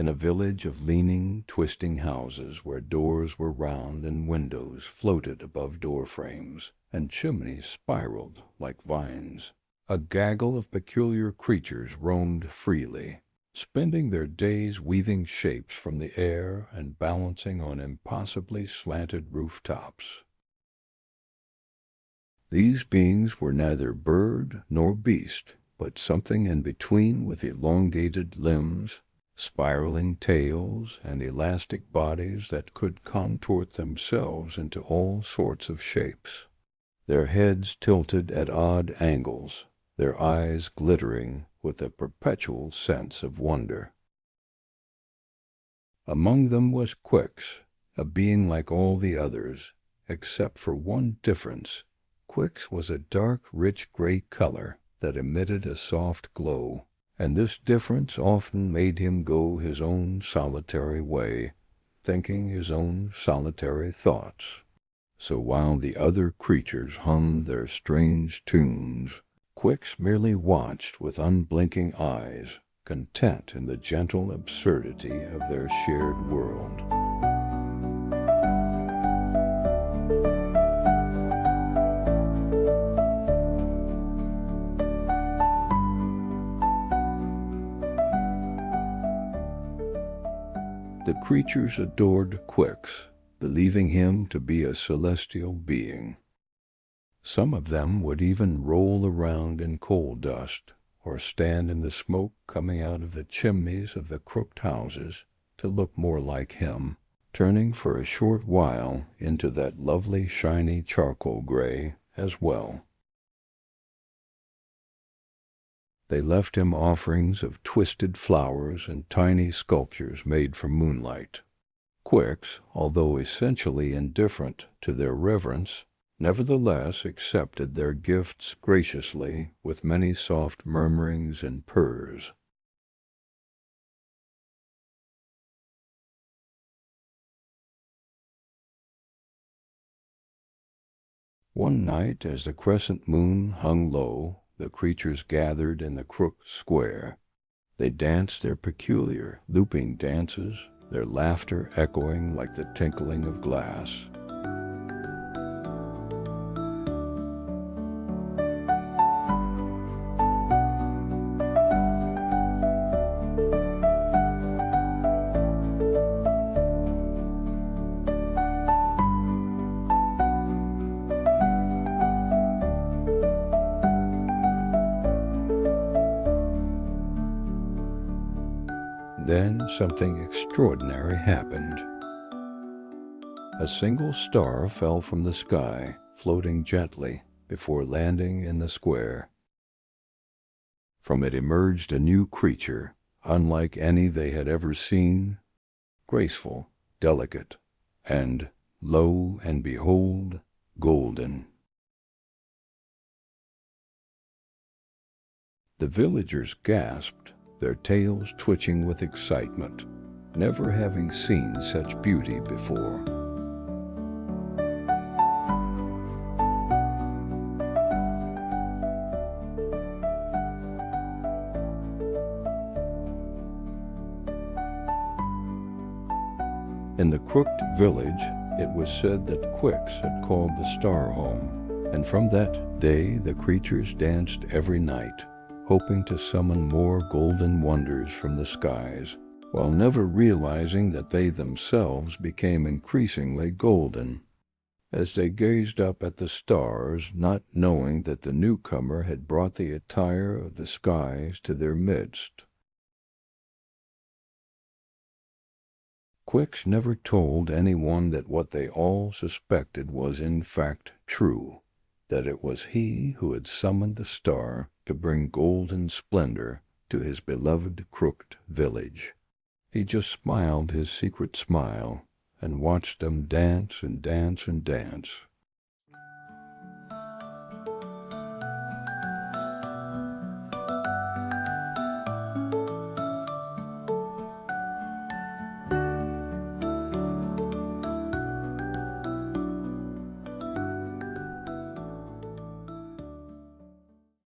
in a village of leaning, twisting houses where doors were round and windows floated above door frames, and chimneys spiraled like vines, a gaggle of peculiar creatures roamed freely, spending their days weaving shapes from the air and balancing on impossibly slanted rooftops. These beings were neither bird nor beast, but something in between, with elongated limbs, spiraling tails, and elastic bodies that could contort themselves into all sorts of shapes. Their heads tilted at odd angles, their eyes glittering with a perpetual sense of wonder. Among them was Quix, a being like all the others, except for one difference. Quix was a dark, rich gray color that emitted a soft glow, and this difference often made him go his own solitary way, thinking his own solitary thoughts. So while the other creatures hummed their strange tunes, Quix merely watched with unblinking eyes, content in the gentle absurdity of their shared world. The creatures adored Quix, believing him to be a celestial being. Some of them would even roll around in coal dust, or stand in the smoke coming out of the chimneys of the crooked houses to look more like him, turning for a short while into that lovely shiny charcoal gray as well. They left him offerings of twisted flowers and tiny sculptures made from moonlight. Quix, although essentially indifferent to their reverence, nevertheless accepted their gifts graciously with many soft murmurings and purrs. One night, as the crescent moon hung low, the creatures gathered in the crooked square. They danced their peculiar, looping dances, their laughter echoing like the tinkling of glass. Then something extraordinary happened. A single star fell from the sky, floating gently before landing in the square. From it emerged a new creature, unlike any they had ever seen, graceful, delicate, and, lo and behold, golden. The villagers gasped, their tails twitching with excitement, never having seen such beauty before. In the crooked village, it was said that Quix had called the star home, and from that day the creatures danced every night, hoping to summon more golden wonders from the skies, while never realizing that they themselves became increasingly golden, as they gazed up at the stars, not knowing that the newcomer had brought the attire of the skies to their midst. Quix never told anyone that what they all suspected was in fact true, that it was he who had summoned the star to bring golden splendor to his beloved crooked village. He just smiled his secret smile and watched them dance and dance and dance,